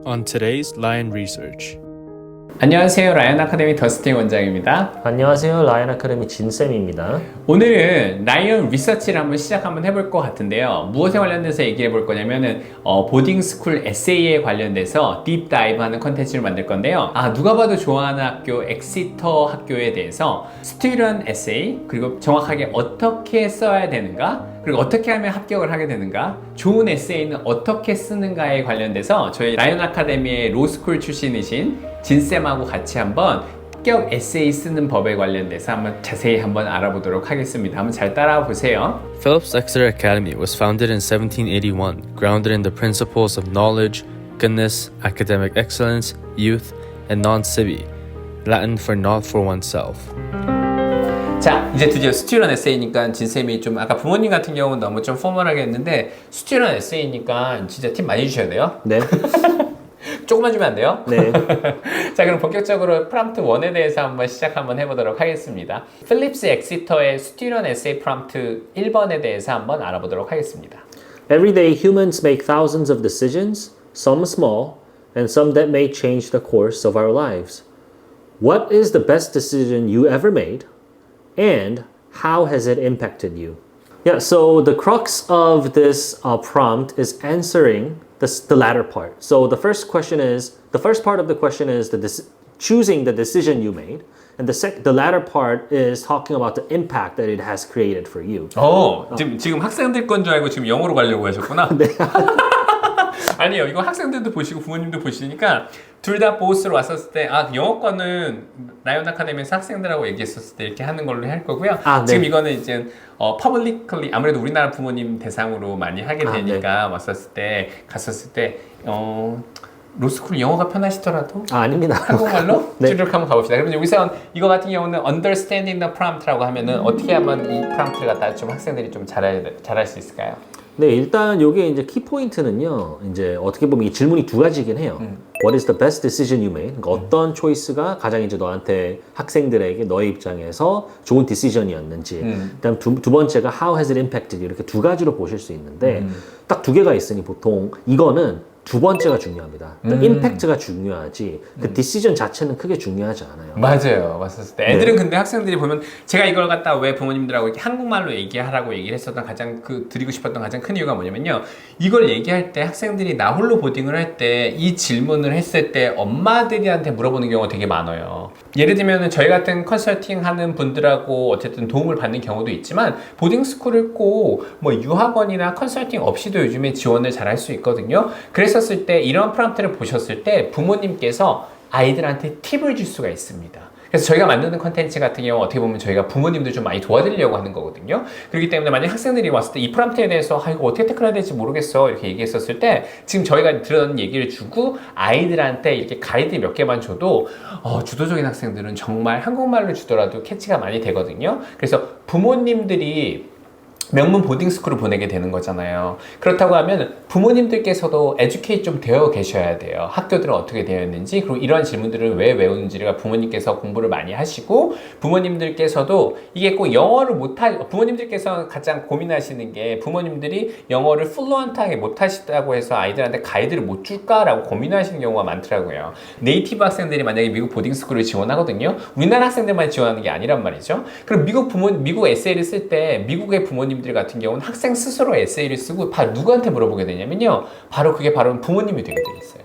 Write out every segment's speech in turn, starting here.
On today's Lion Research. 안녕하세요. 라이언 아카데미 더스틴 원장입니다. 안녕하세요. 라이언 아카데미 진쌤입니다. 오늘은 라이언 리서치를 한번 해볼 것 같은데요. 무엇에 관련돼서 얘기해 볼 거냐면은 보딩스쿨 에세이에 관련돼서 딥다이브 하는 컨텐츠를 만들 건데요. 누가 봐도 좋아하는 학교 엑시터 학교에 대해서 스튜던트 에세이, 그리고 정확하게 어떻게 써야 되는가, 그리고 어떻게 하면 합격을 하게 되는가, 좋은 에세이는 어떻게 쓰는가에 관련돼서 저희 라이언 아카데미의 로스쿨 출신이신 진쌤하고 같이 한번 합격 에세이 쓰는 법에 관련돼서 한번 자세히 한번 알아보도록 하겠습니다. 한번 잘 따라와 보세요. Phillips Exeter Academy was founded in 1781, grounded in the principles of knowledge, goodness, academic excellence, youth, and non sibi, Latin for not for oneself. 자, 이제 드디어 스튜던트 에세이니까 진쌤이 좀 아까 부모님 같은 경우는 너무 좀 포멀하게 했는데 스튜던트 에세이니까 진짜 팁 많이 주셔야 돼요. 네. 조금만 주면 안 돼요? 네. 자, 그럼 본격적으로 프롬프트 1에 대해서 한번 시작 한번 해보도록 하겠습니다. 필립스 엑시터의 스튜던트 에세이 프롬프트 1번에 대해서 한번 알아보도록 하겠습니다. Every day humans make thousands of decisions, some small, and some that may change the course of our lives. What is the best decision you ever made? And how has it impacted you? Yeah, so the crux of this prompt is answering the latter part. So the first part of the question is choosing the decision you made. And the latter part is talking about the impact that it has created for you. 지금 학생들 건 줄 알고 지금 영어로 가려고 하셨구나? 네. 아니요, 이거 학생들도 보시고 부모님도 보시니까 둘 다 보스로 왔었을 때 영어과는 라이언 아카데미에서 학생들하고 얘기했었을 때 이렇게 하는 걸로 할 거고요. 네. 지금 이거는 이제 퍼블리클리 아무래도 우리나라 부모님 대상으로 많이 하게 되니까 네. 갔었을 때 로스쿨 영어가 편하시더라도 아닙니다. 한국말로 네. 쭉 한번 가봅시다. 그러면 여기서 이거 같은 경우는 understanding the prompt라고 하면은 어떻게 하면 이 프롬프트를 갖다 좀 학생들이 좀 잘할 수 있을까요? 네, 일단 요게 이제 키포인트는요, 이제 어떻게 보면 이 질문이 두 가지긴 해요. What is the best decision you made? 그러니까 어떤 초이스가 가장 이제 너한테 학생들에게 너의 입장에서 좋은 디시전이었는지. 그다음 두 번째가 How has it impacted you? 이렇게 두 가지로 보실 수 있는데 딱 두 개가 있으니 보통 이거는 두 번째가 중요합니다. 임팩트가 중요하지 그 디시전 자체는 크게 중요하지 않아요. 맞아요. 맞았을 때 애들은 근데 학생들이 보면 제가 이걸 갖다 왜 부모님들하고 이렇게 한국말로 얘기하라고 얘기를 했었던 가장 드리고 싶었던 가장 큰 이유가 뭐냐면요. 이걸 얘기할 때 학생들이 나 홀로 보딩을 할 때 이 질문을 했을 때 엄마들한테 물어보는 경우가 되게 많아요. 예를 들면 저희 같은 컨설팅 하는 분들하고 어쨌든 도움을 받는 경우도 있지만 보딩스쿨을 꼭 뭐 유학원이나 컨설팅 없이도 요즘에 지원을 잘 할 수 있거든요. 그랬었을 때 이런 프롬프트를 보셨을 때 부모님께서 아이들한테 팁을 줄 수가 있습니다. 그래서 저희가 만드는 컨텐츠 같은 경우 어떻게 보면 저희가 부모님들 좀 많이 도와드리려고 하는 거거든요. 그렇기 때문에 만약 학생들이 왔을 때 이 프롬프트에 대해서 이거 어떻게 태클해야 될지 모르겠어 이렇게 얘기했었을 때 지금 저희가 들은 얘기를 주고 아이들한테 이렇게 가이드 몇 개만 줘도 주도적인 학생들은 정말 한국말로 주더라도 캐치가 많이 되거든요. 그래서 부모님들이 명문 보딩스쿨을 보내게 되는 거잖아요. 그렇다고 하면 부모님들께서도 에듀케이트 좀 되어 계셔야 돼요. 학교들은 어떻게 되어 있는지, 그리고 이런 질문들을 왜 외우는지를 부모님께서 공부를 많이 하시고, 부모님들께서도 이게 꼭 영어를 부모님들께서 가장 고민하시는 게 부모님들이 영어를 플루언트하게 못하시다고 해서 아이들한테 가이드를 못 줄까라고 고민하시는 경우가 많더라고요. 네이티브 학생들이 만약에 미국 보딩스쿨을 지원하거든요. 우리나라 학생들만 지원하는 게 아니란 말이죠. 그럼 미국 에세이를 쓸 때 미국의 부모님들 같은 경우는 학생 스스로 에세이를 쓰고 바로 누구한테 물어보게 되냐면요. 바로 그게 바로 부모님이 되게 돼 있어요.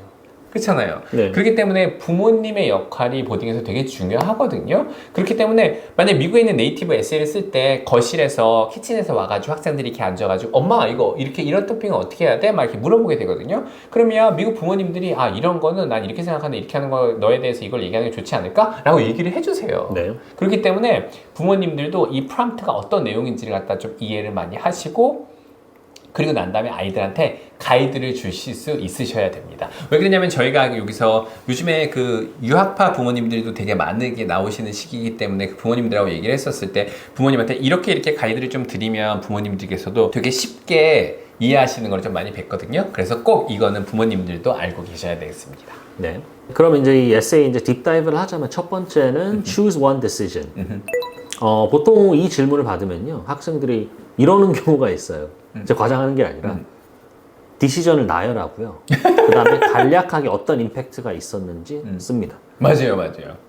그렇잖아요. 네. 그렇기 때문에 부모님의 역할이 보딩에서 되게 중요하거든요. 그렇기 때문에 만약 미국에 있는 네이티브 에세이를 쓸 때 거실에서 키친에서 와가지고 학생들이 이렇게 앉아가지고 엄마 이거 이런 토핑은 어떻게 해야 돼? 막 이렇게 물어보게 되거든요. 그러면 미국 부모님들이 이런 거는 난 이렇게 생각하는데 이렇게 하는 거 너에 대해서 이걸 얘기하는 게 좋지 않을까? 라고 얘기를 해주세요. 네. 그렇기 때문에 부모님들도 이 프롬프트가 어떤 내용인지를 갖다 좀 이해를 많이 하시고 그리고 난 다음에 아이들한테 가이드를 주실 수 있으셔야 됩니다. 왜 그러냐면 저희가 여기서 요즘에 그 유학파 부모님들도 되게 많게 나오시는 시기이기 때문에 그 부모님들하고 얘기를 했었을 때 부모님한테 이렇게 가이드를 좀 드리면 부모님들께서도 되게 쉽게 이해하시는 걸 좀 많이 뵀거든요. 그래서 꼭 이거는 부모님들도 알고 계셔야 되겠습니다. 네. 그럼 이제 이 에세이 이제 딥다이브를 하자면 첫 번째는 choose one decision. 보통 이 질문을 받으면요 학생들이 이러는 경우가 있어요. 이제 과장하는 게 아니라 디시전을 나열하고요. 그 다음에 간략하게 어떤 임팩트가 있었는지 씁니다. 맞아요.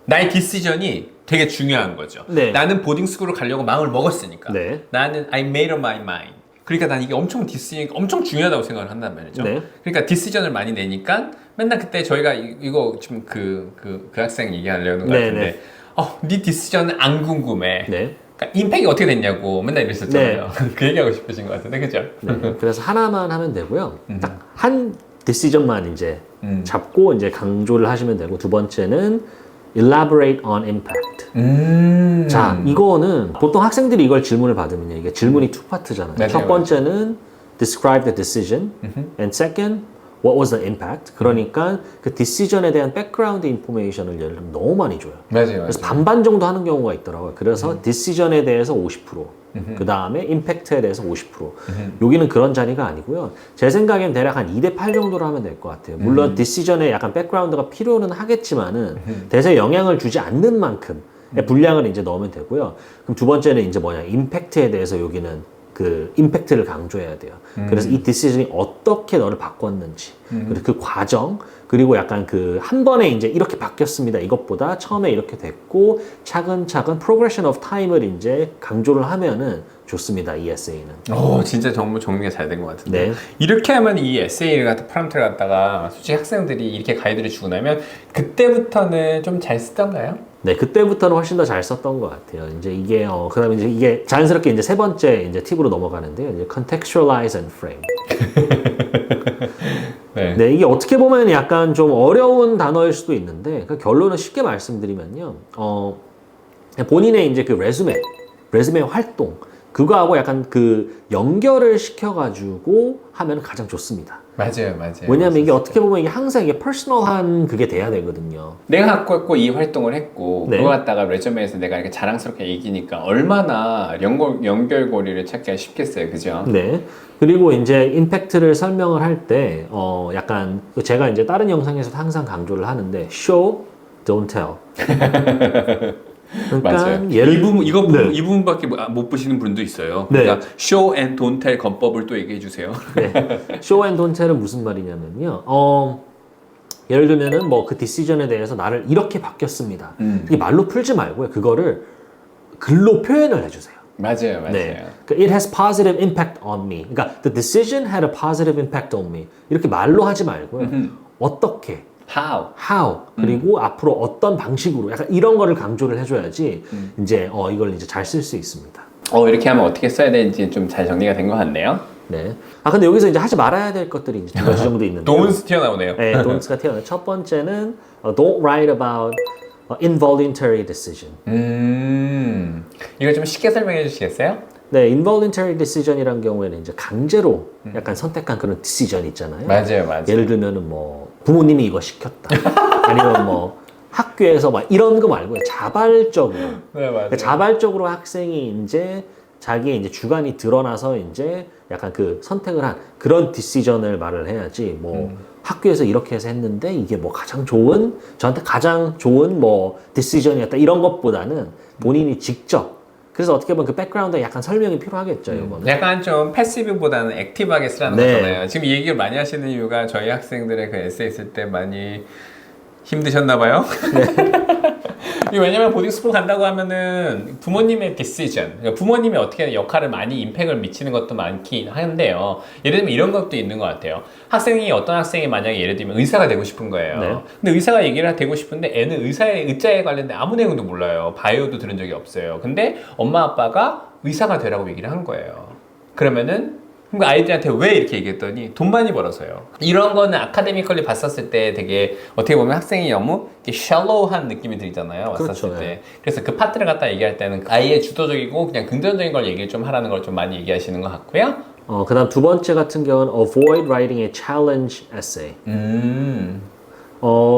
나의 디시전이 되게 중요한 거죠. 네. 나는 보딩스쿨을 가려고 마음을 먹었으니까. 네. 나는 I made up my mind. 그러니까 난 이게 엄청 중요하다고 생각을 한단 말이죠. 네. 그러니까 디시전을 많이 내니까 맨날 그때 저희가 이거 지금 그 학생 얘기하려는 것 네, 같은데, 네 디시전은 안 궁금해. 네. 그러니까 임팩이 어떻게 됐냐고 맨날 이랬었잖아요. 그 얘기하고 싶으신 것 같은데, 그죠? 네. 그래서 하나만 하면 되고요. 딱 한 디시전만 이제 잡고 이제 강조를 하시면 되고, 두 번째는 elaborate on impact. 자, 이거는 보통 학생들이 이걸 질문을 받으면요. 이게 질문이 two 파트잖아요. 맞아요, 첫 번째는 describe the decision, and second, what was the impact? 그러니까 그 decision에 대한 background information을 예를 들면 너무 많이 줘요. 맞아요. 그래서 반반 정도 하는 경우가 있더라고요. 그래서 decision에 대해서 50%, 그 다음에 impact에 대해서 50%. 여기는 그런 자리가 아니고요. 제 생각엔 대략 한 2대 8 정도로 하면 될 것 같아요. 물론 decision에 약간 백그라운드가 필요는 하겠지만은 대세 영향을 주지 않는 만큼 분량을 이제 넣으면 되고요. 그럼 두 번째는 이제 뭐냐, 임팩트에 대해서 여기는 그 임팩트를 강조해야 돼요. 그래서 이 디시전이 어떻게 너를 바꿨는지, 그리고 그 과정, 그리고 약간 그 한 번에 이제 이렇게 바뀌었습니다. 이것보다 처음에 이렇게 됐고 차근차근 progression of time을 이제 강조를 하면은 좋습니다. 이 에세이는. 오, 진짜 정말 정리가 잘 된 것 같은데. 네. 이렇게 하면 이 에세이를 갖다 프롬프트를 갖다가 솔직히 학생들이 이렇게 가이드를 주고 나면 그때부터는 좀 잘 쓰던가요? 네, 그때부터는 훨씬 더 잘 썼던 것 같아요. 이제 이게 그다음에 이제 이게 자연스럽게 이제 세 번째 이제 팁으로 넘어가는데요. 이제 contextualize and frame. 네, 이게 어떻게 보면 약간 좀 어려운 단어일 수도 있는데 그 결론을 쉽게 말씀드리면요. 본인의 이제 그 레즈메 활동 그거하고 약간 그 연결을 시켜가지고 하면 가장 좋습니다. 맞아요. 왜냐하면 이게 어떻게 보면 이게 항상 이게 퍼스널한 그게 돼야 되거든요. 내가 갖고 있고 이 활동을 했고 네. 그거 갖다가 레저메에서 내가 이렇게 자랑스럽게 얘기니까 얼마나 연결고리를 찾기가 쉽겠어요, 그죠? 네. 그리고 이제 임팩트를 설명을 할 때 약간 제가 이제 다른 영상에서도 항상 강조를 하는데 show, don't tell. 그러니까 맞아요. 예를 이 부분밖에 못 보시는 분도 있어요. 네. 그러니까 show and don't tell 건법을 또 얘기해 주세요. 네. show and don't tell은 무슨 말이냐면요. 예를 들면은 뭐 그 디시전에 대해서 나를 이렇게 바뀌었습니다. 이게 말로 풀지 말고요. 그거를 글로 표현을 해주세요. 맞아요. 네. 그러니까 it has positive impact on me. 그러니까 the decision had a positive impact on me. 이렇게 말로 하지 말고요. 어떻게? how. 그리고 앞으로 어떤 방식으로 약간 이런 거를 강조를 해줘야지 이제 이걸 이제 잘 쓸 수 있습니다. 이렇게 하면 어떻게 써야 되는지 좀 잘 정리가 된 것 같네요. 네. 근데 여기서 이제 하지 말아야 될 것들이 이제 두 가지 정도 있는데. don'ts 튀어나오네요. 네, don'ts가 튀어나와요. 첫 번째는 don't write about involuntary decision. 이걸 좀 쉽게 설명해 주시겠어요? 네, involuntary decision이라는 경우에는 이제 강제로 약간 선택한 그런 decision 있잖아요. 맞아요. 예를 들면은 뭐 부모님이 이거 시켰다. 아니면 뭐 학교에서 막 이런 거 말고 자발적으로. 네, 맞아요. 자발적으로 학생이 이제 자기의 이제 주관이 드러나서 이제 약간 그 선택을 한 그런 디시전을 말을 해야지 뭐 학교에서 이렇게 해서 했는데 이게 뭐 저한테 가장 좋은 뭐 디시전이었다 이런 것보다는 본인이 직접 그래서 어떻게 보면 그 백그라운드에 약간 설명이 필요하겠죠, 이거는. 약간 좀 패시브보다는 액티브하게 쓰라는 네. 거잖아요. 지금 이 얘기를 많이 하시는 이유가 저희 학생들의 그 에세이 쓸 때 많이 힘드셨나 봐요. 이게 왜냐면 보딩스쿨 간다고 하면은 부모님의 디시전, 그러니까 부모님이 어떻게 역할을 많이 임팩을 미치는 것도 많긴 한데요. 예를 들면 이런 것도 있는 것 같아요. 어떤 학생이 만약에 예를 들면 의사가 되고 싶은 거예요. 네. 근데 의사가 얘기를 되고 싶은데 애는 의자에 관련된 아무 내용도 몰라요. 바이오도 들은 적이 없어요. 근데 엄마 아빠가 의사가 되라고 얘기를 한 거예요. 그러면은 그러니까 아이들한테 왜 이렇게 얘기했더니 돈 많이 벌어서요. 이런 거는 아카데미컬리 봤었을 때 되게 어떻게 보면 학생이 너무 샬로우한 느낌이 들잖아요. 왔었을 그렇죠, 때. 네. 그래서 그 파트를 갖다 얘기할 때는 아이의 주도적이고 그냥 긍정적인 걸 얘기를 좀 하라는 걸 좀 많이 얘기하시는 것 같고요. 그다음 두 번째 같은 경우는 avoid writing a challenge essay.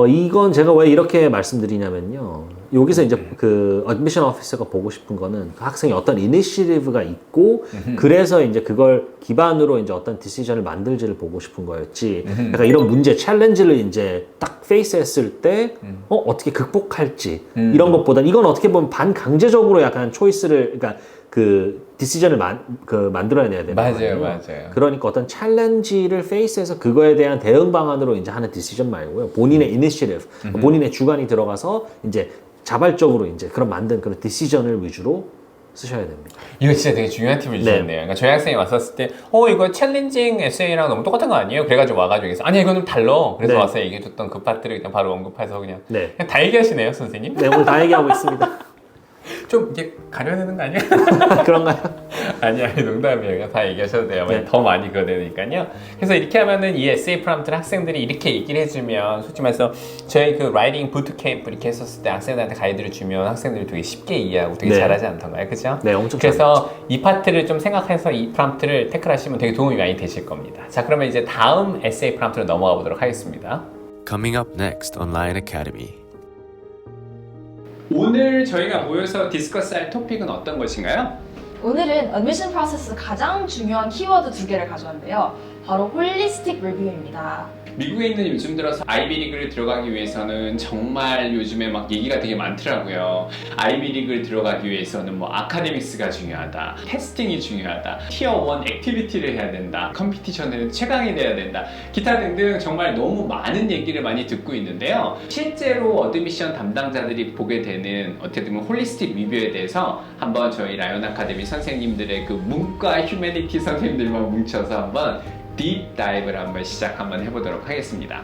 이건 제가 왜 이렇게 말씀드리냐면요. 여기서 이제 그 admission officer가 보고 싶은 거는 그 학생이 어떤 이니시티브가 있고 그래서 이제 그걸 기반으로 이제 어떤 디시전을 만들지를 보고 싶은 거였지. 약간 이런 문제 챌린지를 이제 딱 페이스했을 때 어떻게 극복할지 이런 것보다 이건 어떻게 보면 반강제적으로 약간 초이스를 그러니까 그 디시전을 만들어내야 되는 거예요. 맞아요. 그러니까 어떤 챌린지를 페이스해서 그거에 대한 대응 방안으로 이제 하는 디시전 말고요. 본인의 이니시티브, 본인의 주관이 들어가서 이제 자발적으로 이제 만든 그런 디시전을 위주로 쓰셔야 됩니다. 이거 진짜 되게 중요한 팁을 주셨네요. 그러니까 저희 학생이 왔었을 때, 이거 챌린징 에세이랑 너무 똑같은 거 아니에요? 그래가지고 와가지고 아니 이거는 달라. 그래서 네. 와서 얘기해줬던 그 파트를 그냥 바로 언급해서 그냥 네. 다 얘기하시네요, 선생님. 네, 오늘 다 얘기하고 있습니다. 좀 이제 가려내는 거 아니야? 그런가요? 아니 농담이에요. 다 얘기하셔도 돼요. 네. 더 많이 그거 되니까요. 그래서 이렇게 하면은 이 에세이 프롬프트를 학생들이 이렇게 얘기를 해주면 솔직히 말해서 저희 그 라이팅 부트 캠프 이렇게 했었을 때 학생들한테 가이드를 주면 학생들이 되게 쉽게 이해하고 되게 네. 잘하지 않던가요? 그죠? 네, 엄청 그래서 이 파트를 좀 생각해서 이 프롬프트를 태클하시면 되게 도움이 많이 되실 겁니다. 자, 그러면 이제 다음 에세이 프롬프트로 넘어가 보도록 하겠습니다. Coming up next on Lion Academy. 오늘 저희가 모여서 디스커스할 토픽은 어떤 것인가요? 오늘은 admission 프로세스 가장 중요한 키워드 2개를 가져왔는데요. 바로 홀리스틱 리뷰입니다. 미국에 있는 요즘 들어서 아이비리그를 들어가기 위해서는 정말 요즘에 막 얘기가 되게 많더라고요. 아이비리그를 들어가기 위해서는 뭐 아카데믹스가 중요하다, 테스팅이 중요하다, 티어 1 액티비티를 해야 된다, 컴피티션에는 최강이 돼야 된다, 기타 등등 정말 너무 많은 얘기를 많이 듣고 있는데요. 실제로 어드미션 담당자들이 보게 되는 어떻게 보면 홀리스틱 리뷰에 대해서 한번 저희 라이언 아카데미 선생님들의 그 문과 휴머니티 선생님들만 뭉쳐서 한번 딥 다이브를 한번 시작 한번 해보도록 하겠습니다.